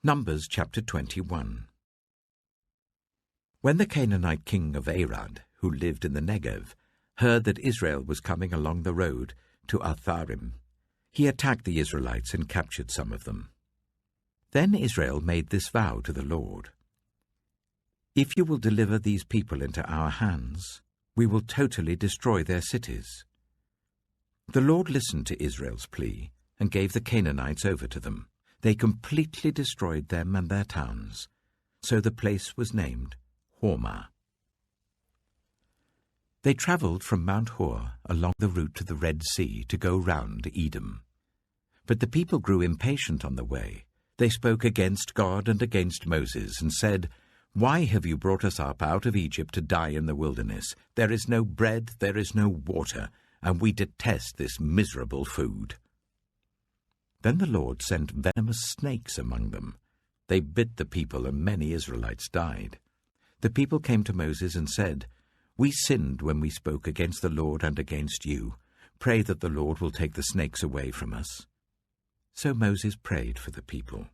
Numbers chapter 21. When the Canaanite king of Arad, who lived in the Negev, heard that Israel was coming along the road to Atharim, he attacked the Israelites and captured some of them. Then Israel made this vow to the Lord: "If you will deliver these people into our hands, we will totally destroy their cities." The Lord listened to Israel's plea and gave the Canaanites over to them. They completely destroyed them and their towns, so the place was named Hormah. They travelled from Mount Hor along the route to the Red Sea to go round Edom. But the people grew impatient on the way. They spoke against God and against Moses and said, "Why have you brought us up out of Egypt to die in the wilderness? There is no bread, there is no water, and we detest this miserable food." Then the Lord sent venomous snakes among them. They bit the people, and many Israelites died. The people came to Moses and said, "We sinned when we spoke against the Lord and against you. Pray that the Lord will take the snakes away from us." So Moses prayed for the people.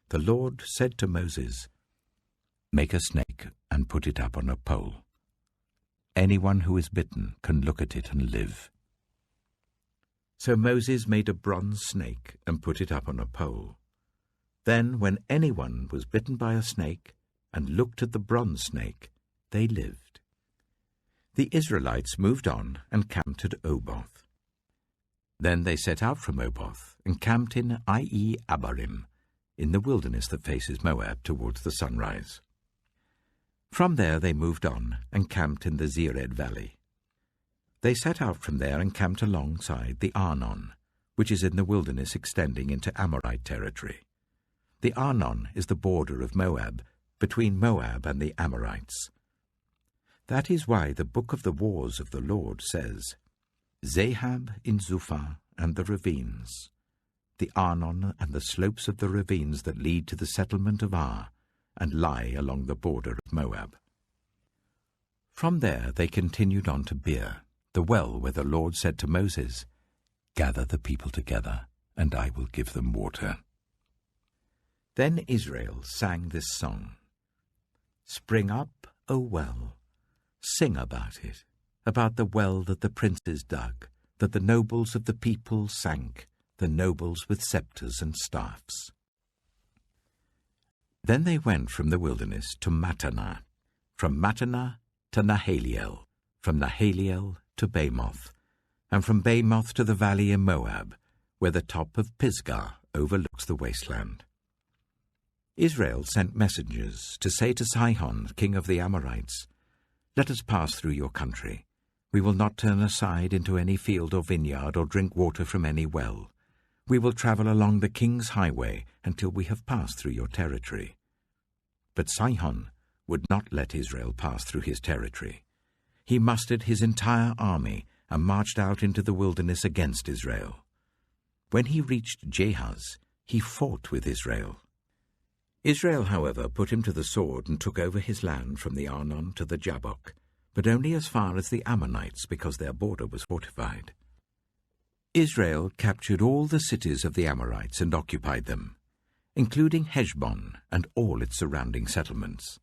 The Lord said to Moses, "Make a snake and put it up on a pole. Anyone who is bitten can look at it and live." So Moses made a bronze snake and put it up on a pole. Then, when anyone was bitten by a snake and looked at the bronze snake, they lived. The Israelites moved on and camped at Oboth. Then they set out from Oboth and camped in Abarim, in the wilderness that faces Moab towards the sunrise. From there they moved on and camped in the Zered Valley. They set out from there and camped alongside the Arnon, which is in the wilderness extending into Amorite territory. The Arnon is the border of Moab, between Moab and the Amorites. That is why the book of the wars of the Lord says, "Zahab in Zuphah and the ravines, the Arnon and the slopes of the ravines that lead to the settlement of Ar, and lie along the border of Moab." From there they continued on to Beer, the well where the Lord said to Moses, "Gather the people together, and I will give them water." Then Israel sang this song: "Spring up, O well, sing about it, about the well that the princes dug, that the nobles of the people sank, the nobles with scepters and staffs." Then they went from the wilderness to Mattanah, from Mattanah to Nahaliel, from Nahaliel to Bamoth, and from Bamoth to the valley in Moab, where the top of Pisgah overlooks the wasteland. Israel sent messengers to say to Sihon, king of the Amorites, "Let us pass through your country. We will not turn aside into any field or vineyard or drink water from any well. We will travel along the king's highway until we have passed through your territory." But Sihon would not let Israel pass through his territory. He mustered his entire army and marched out into the wilderness against Israel. When he reached Jahaz, he fought with Israel. Israel, however, put him to the sword and took over his land from the Arnon to the Jabbok, but only as far as the Ammonites, because their border was fortified. Israel captured all the cities of the Amorites and occupied them, including Heshbon and all its surrounding settlements.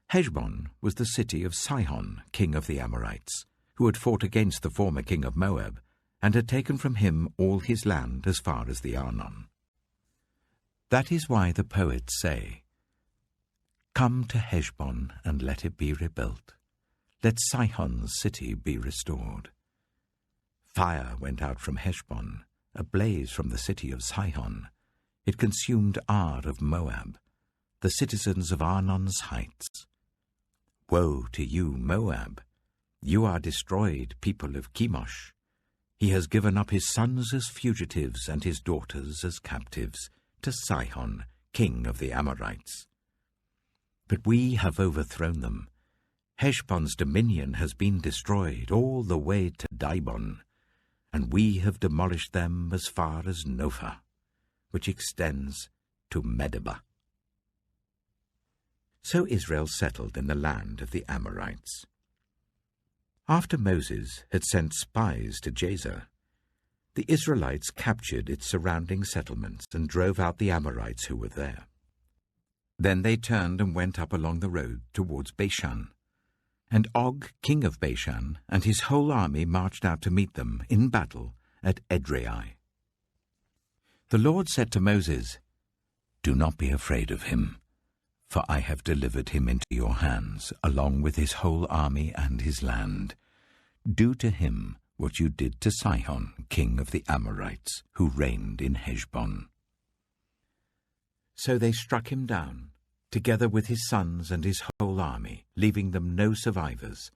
Heshbon was the city of Sihon, king of the Amorites, who had fought against the former king of Moab, and had taken from him all his land as far as the Arnon. That is why the poets say, "Come to Heshbon and let it be rebuilt. Let Sihon's city be restored." Fire went out from Heshbon, a blaze from the city of Sihon. It consumed Ar of Moab, the citizens of Arnon's heights. Woe to you, Moab! You are destroyed, people of Chemosh. He has given up his sons as fugitives and his daughters as captives to Sihon, king of the Amorites. But we have overthrown them. Heshbon's dominion has been destroyed all the way to Dibon, and we have demolished them as far as Nophah, which extends to Medeba. So Israel settled in the land of the Amorites. After Moses had sent spies to Jazer, The Israelites captured its surrounding settlements and drove out the Amorites who were there. Then they turned and went up along the road towards Bashan. And Og, king of Bashan, and his whole army marched out to meet them in battle at Edrei. The Lord said to Moses, "Do not be afraid of him, for I have delivered him into your hands, along with his whole army and his land. Do to him what you did to Sihon, king of the Amorites, who reigned in Heshbon." So they struck him down, together with his sons and his whole army, leaving them no survivors,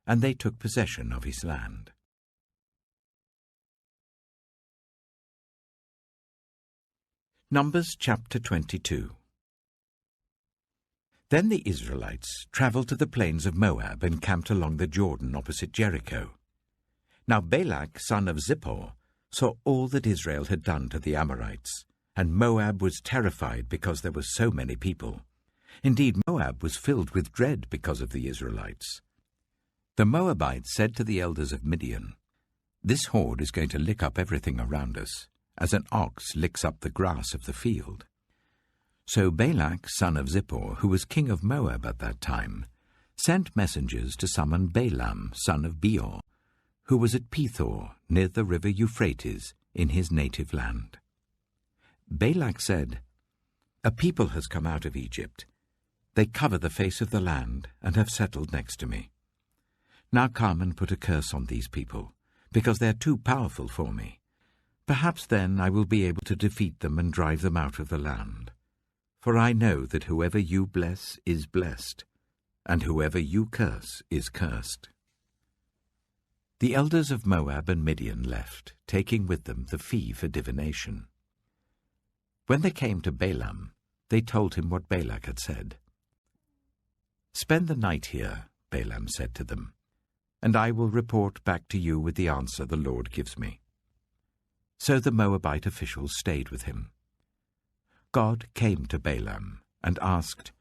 and they took possession of his land. Numbers chapter 22. Then the Israelites travelled to the plains of Moab and camped along the Jordan opposite Jericho. Now Balak, son of Zippor, saw all that Israel had done to the Amorites, and Moab was terrified because there were so many people. Indeed, Moab was filled with dread because of the Israelites. The Moabites said to the elders of Midian, "This horde is going to lick up everything around us, as an ox licks up the grass of the field." So Balak, son of Zippor, who was king of Moab at that time, sent messengers to summon Balaam, son of Beor, who was at Pethor, near the river Euphrates, in his native land. Balak said, "A people has come out of Egypt. They cover the face of the land and have settled next to me. Now come and put a curse on these people, because they are too powerful for me. Perhaps then I will be able to defeat them and drive them out of the land. For I know that whoever you bless is blessed, and whoever you curse is cursed." The elders of Moab and Midian left, taking with them the fee for divination. When they came to Balaam, they told him what Balak had said. "Spend the night here," Balaam said to them, "and I will report back to you with the answer the Lord gives me." So the Moabite officials stayed with him. God came to Balaam and asked,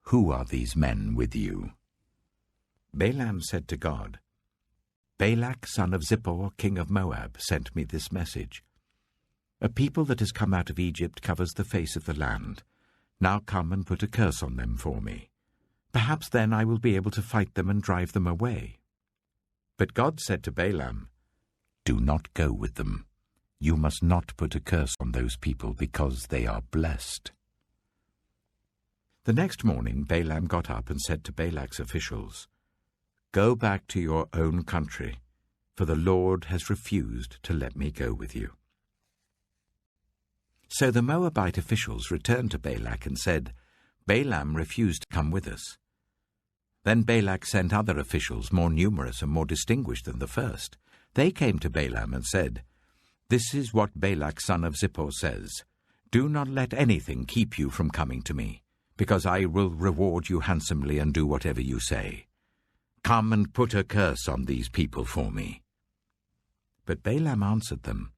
"Who are these men with you?" Balaam said to God, "Balak, son of Zippor, king of Moab, sent me this message. A people that has come out of Egypt covers the face of the land. Now come and put a curse on them for me. Perhaps then I will be able to fight them and drive them away." But God said to Balaam, "Do not go with them. You must not put a curse on those people, because they are blessed." The next morning Balaam got up and said to Balak's officials, "Go back to your own country, for the Lord has refused to let me go with you." So the Moabite officials returned to Balak and said, "Balaam refused to come with us." Then Balak sent other officials more numerous and more distinguished than the first. They came to Balaam and said, "This is what Balak son of Zippor says. Do not let anything keep you from coming to me, because I will reward you handsomely and do whatever you say. Come and put a curse on these people for me." But Balaam answered them,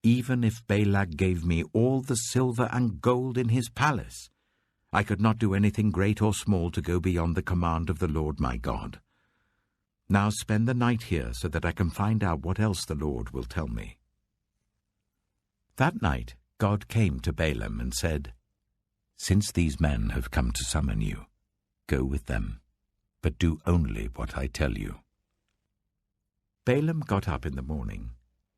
"Even if Balak gave me all the silver and gold in his palace, I could not do anything great or small to go beyond the command of the Lord my God. Now spend the night here so that I can find out what else the Lord will tell me." That night God came to Balaam and said, "Since these men have come to summon you, go with them, but do only what I tell you." Balaam got up in the morning,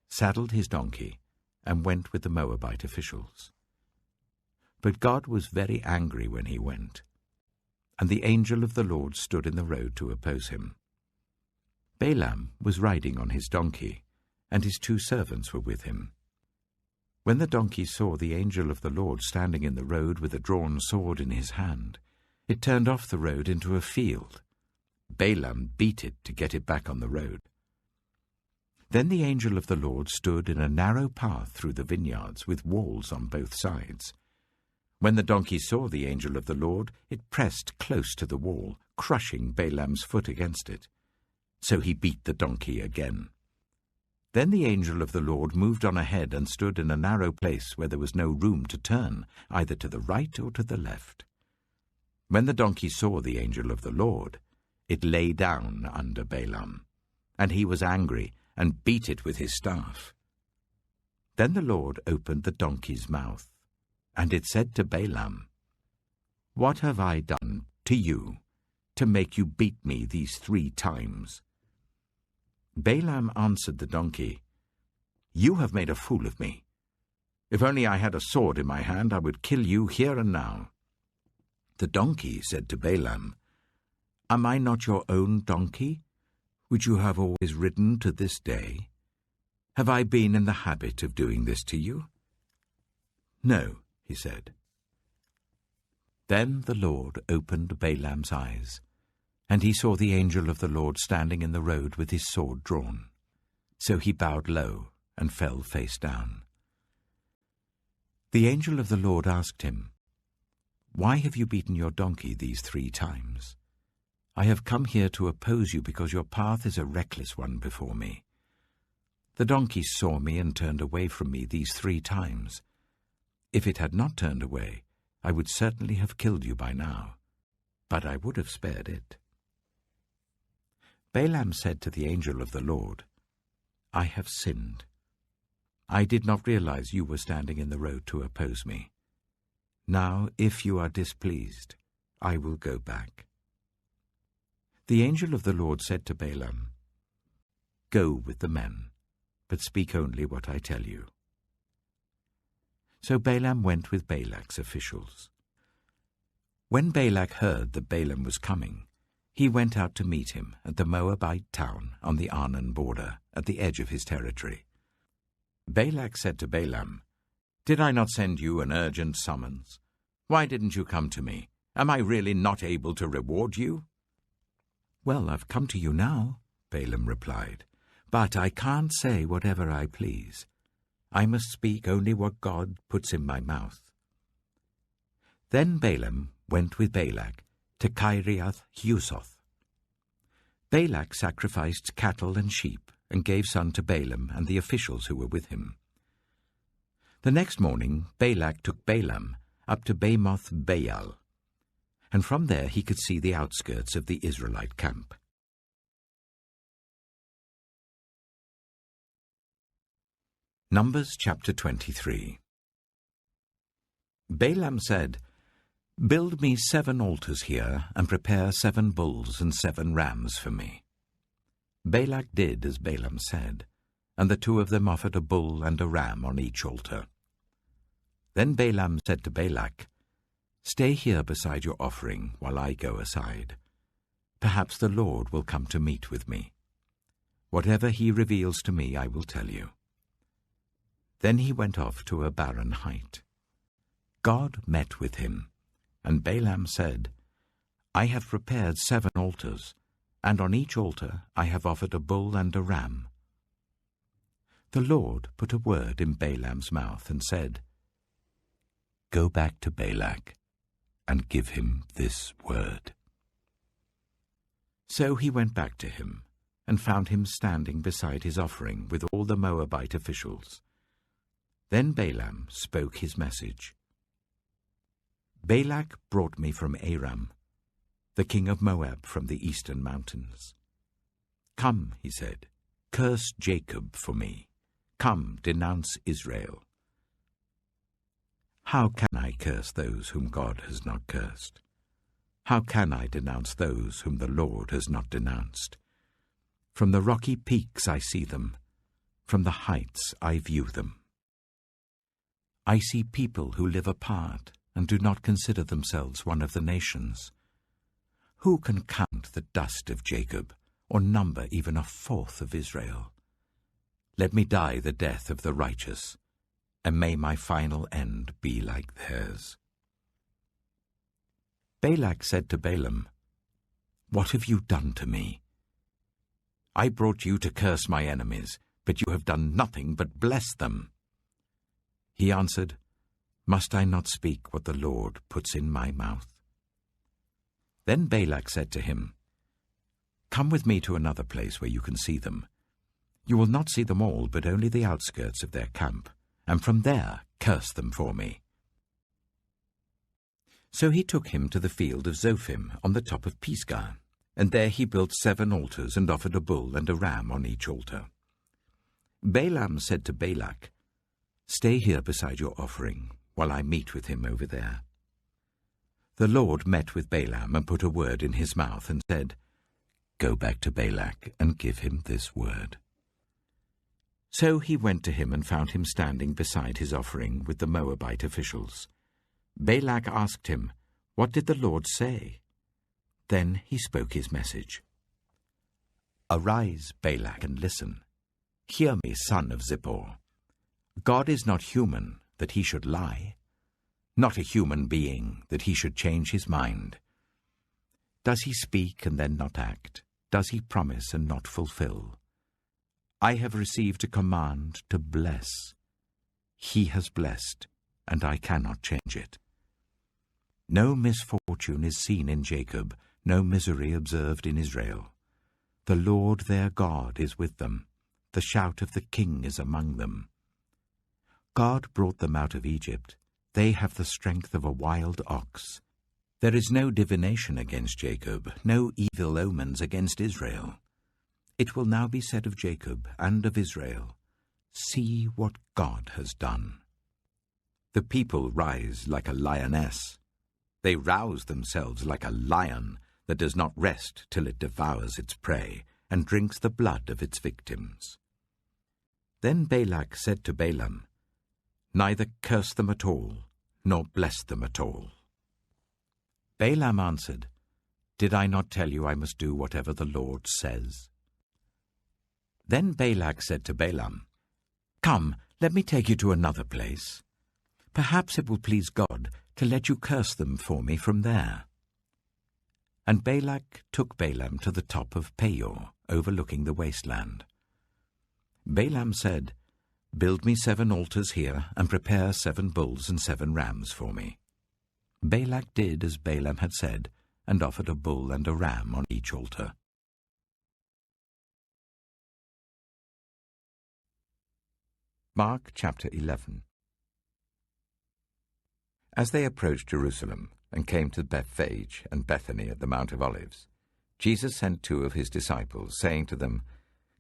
saddled his donkey, and went with the Moabite officials. But God was very angry when he went, and the angel of the Lord stood in the road to oppose him. Balaam was riding on his donkey, and his 2 servants were with him. When the donkey saw the angel of the Lord standing in the road with a drawn sword in his hand, it turned off the road into a field. Balaam beat it to get it back on the road. Then the angel of the Lord stood in a narrow path through the vineyards with walls on both sides. When the donkey saw the angel of the Lord, it pressed close to the wall, crushing Balaam's foot against it. So he beat the donkey again. Then the angel of the Lord moved on ahead and stood in a narrow place where there was no room to turn, either to the right or to the left. When the donkey saw the angel of the Lord, it lay down under Balaam, and he was angry and beat it with his staff, Then the Lord opened the donkey's mouth, and it said to Balaam, "What have I done to you to make you beat me these 3 times?" Balaam answered the donkey, "You have made a fool of me. If only I had a sword in my hand, I would kill you here and now." The donkey said to Balaam, "Am I not your own donkey, which you have always ridden to this day? Have I been in the habit of doing this to you?" "No," he said. Then the Lord opened Balaam's eyes, and he saw the angel of the Lord standing in the road with his sword drawn. So he bowed low and fell face down. The angel of the Lord asked him, "Why have you beaten your donkey these 3 times? I have come here to oppose you because your path is a reckless one before me. The donkey saw me and turned away from me these 3 times. If it had not turned away, I would certainly have killed you by now, but I would have spared it." Balaam said to the angel of the Lord, "I have sinned. I did not realize you were standing in the road to oppose me. Now, if you are displeased, I will go back." The angel of the Lord said to Balaam, "Go with the men, but speak only what I tell you." So Balaam went with Balak's officials. When Balak heard that Balaam was coming, he went out to meet him at the Moabite town on the Arnon border, at the edge of his territory. Balak said to Balaam, "Did I not send you an urgent summons? Why didn't you come to me? Am I really not able to reward you?" "Well, I've come to you now," Balaam replied, "but I can't say whatever I please. I must speak only what God puts in my mouth." Then Balaam went with Balak to Kiriath-Huzoth. Balak sacrificed cattle and sheep and gave some to Balaam and the officials who were with him. The next morning Balak took Balaam up to Bamoth Baal, and from there he could see the outskirts of the Israelite camp. Numbers chapter 23. Balaam said, "Build me 7 altars here, and prepare 7 bulls and 7 rams for me." Balak did as Balaam said, and the 2 of them offered a bull and a ram on each altar. Then Balaam said to Balak, "Stay here beside your offering while I go aside. Perhaps the Lord will come to meet with me. Whatever he reveals to me, I will tell you." Then he went off to a barren height. God met with him, and Balaam said, "I have prepared 7 altars, and on each altar I have offered a bull and a ram." The Lord put a word in Balaam's mouth and said, "Go back to Balak and give him this word." So he went back to him and found him standing beside his offering with all the Moabite officials. Then Balaam spoke his message. "Balak brought me from Aram, the king of Moab from the eastern mountains. Come," he said, "curse Jacob for me. Come, denounce Israel." How can I curse those whom God has not cursed? How can I denounce those whom the Lord has not denounced? From the rocky peaks I see them, from the heights I view them. I see people who live apart and do not consider themselves one of the nations. Who can count the dust of Jacob, or number even 1/4 of Israel? Let me die the death of the righteous, and may my final end be like theirs. Balak said to Balaam, "What have you done to me? I brought you to curse my enemies, but you have done nothing but bless them." He answered, "Must I not speak what the Lord puts in my mouth?" Then Balak said to him, "Come with me to another place where you can see them. You will not see them all, but only the outskirts of their camp, and from there curse them for me." So he took him to the field of Zophim on the top of Pisgah, and there he built 7 altars and offered a bull and a ram on each altar. Balaam said to Balak, Stay here beside your offering, while I meet with him over there." The Lord met with Balaam and put a word in his mouth and said, "Go back to Balak and give him this word." So he went to him and found him standing beside his offering with the Moabite officials. Balak asked him, "What did the Lord say?" Then he spoke his message. "Arise, Balak, and listen. Hear me, son of Zippor. God is not human, that he should lie, not a human being, that he should change his mind. Does he speak and then not act? Does he promise and not fulfill? I have received a command to bless. He has blessed, and I cannot change it. No misfortune is seen in Jacob, no misery observed in Israel. The Lord their God is with them. The shout of the king is among them. God brought them out of Egypt. They have the strength of a wild ox. There is no divination against Jacob, no evil omens against Israel. It will now be said of Jacob and of Israel, see what God has done. The people rise like a lioness. They rouse themselves like a lion that does not rest till it devours its prey and drinks the blood of its victims. Then Balak said to Balaam, neither curse them at all, nor bless them at all. Balaam answered, did I not tell you I must do whatever the Lord says? Then Balak said to Balaam, come, let me take you to another place. Perhaps it will please God to let you curse them for me from there. And Balak took Balaam to the top of Peor, overlooking the wasteland. Balaam said, build me 7 altars here, and prepare 7 bulls and 7 rams for me. Balak did as Balaam had said, and offered a bull and a ram on each altar. Mark chapter 11. As they approached Jerusalem and came to Bethphage and Bethany at the Mount of Olives, Jesus sent 2 of his disciples, saying to them,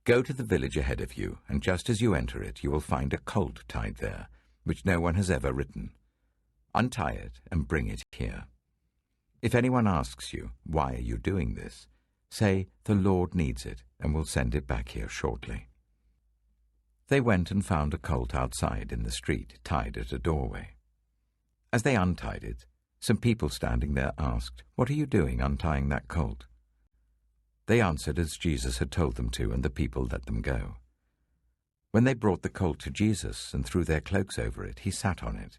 go to the village ahead of you, and just as you enter it, you will find a colt tied there, which no one has ever ridden. Untie it and bring it here. If anyone asks you, why are you doing this? Say, the Lord needs it, and will send it back here shortly. They went and found a colt outside in the street, tied at a doorway. As they untied it, some people standing there asked, what are you doing untying that colt? They answered as Jesus had told them to, and the people let them go. When they brought the colt to Jesus and threw their cloaks over it, he sat on it.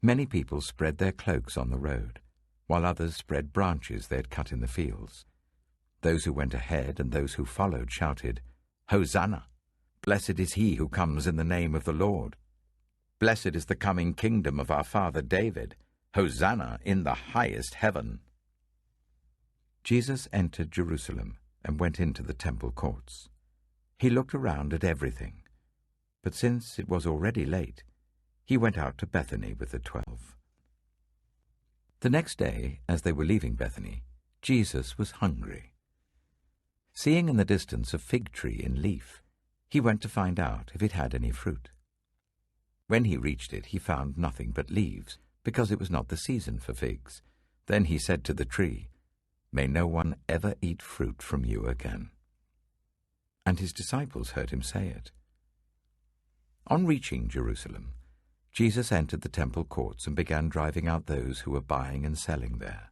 Many people spread their cloaks on the road, while others spread branches they had cut in the fields. Those who went ahead and those who followed shouted, Hosanna! Blessed is he who comes in the name of the Lord. Blessed is the coming kingdom of our father David. Hosanna in the highest heaven. Jesus entered Jerusalem and went into the temple courts. He looked around at everything, but since it was already late, he went out to Bethany with the 12. The next day, as they were leaving Bethany, Jesus was hungry. Seeing in the distance a fig tree in leaf, he went to find out if it had any fruit. When he reached it, he found nothing but leaves, because it was not the season for figs. Then he said to the tree, may no one ever eat fruit from you again. And his disciples heard him say it. On reaching Jerusalem, Jesus entered the temple courts and began driving out those who were buying and selling there.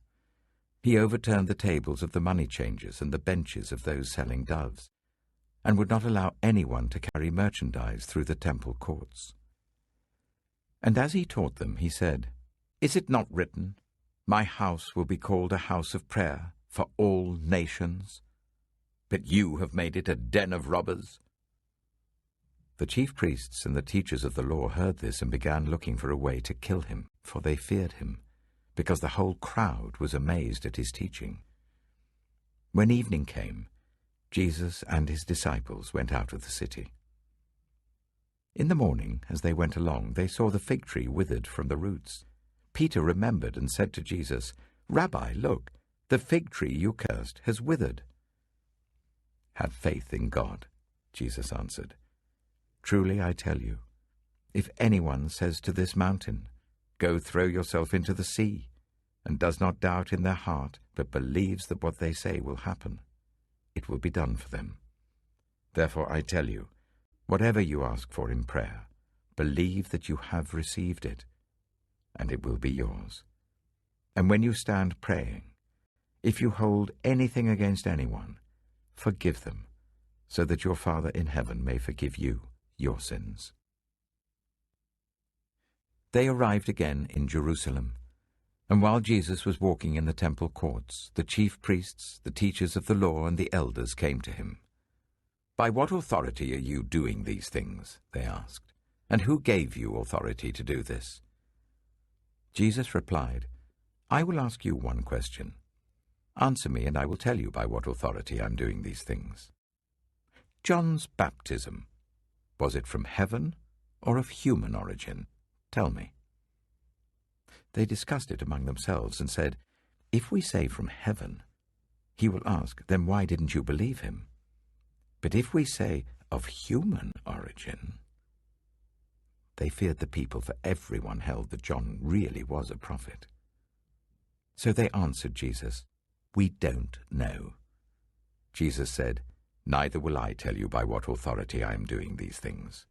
He overturned the tables of the money changers and the benches of those selling doves, and would not allow anyone to carry merchandise through the temple courts. And as he taught them, he said, is it not written, my house will be called a house of prayer for all nations, but you have made it a den of robbers? The chief priests and the teachers of the law heard this and began looking for a way to kill him, for they feared him, because the whole crowd was amazed at his teaching. When evening came, Jesus and his disciples went out of the city. In the morning, as they went along, they saw the fig tree withered from the roots. Peter remembered and said to Jesus, Rabbi, look, the fig tree you cursed has withered. Have faith in God, Jesus answered. Truly I tell you, If anyone says to this mountain, 'Go throw yourself into the sea,' and does not doubt in their heart, but believes that what they say will happen, it will be done for them. Therefore I tell you, whatever you ask for in prayer, believe that you have received it, and it will be yours. And when you stand praying, if you hold anything against anyone, forgive them, so that your Father in heaven may forgive you your sins." They arrived again in Jerusalem, and while Jesus was walking in the temple courts, the chief priests, the teachers of the law, and the elders came to him. "By what authority are you doing these things?" they asked. "And who gave you authority to do this?" Jesus replied, "I will ask you one question. Answer me, and I will tell you by what authority I am doing these things. John's baptism, was it from heaven or of human origin? Tell me." They discussed it among themselves and said, "If we say from heaven, he will ask, 'Then why didn't you believe him?' But if we say of human origin—" They feared the people, for everyone held that John really was a prophet. So they answered Jesus, "We don't know." Jesus said, "Neither will I tell you by what authority I am doing these things.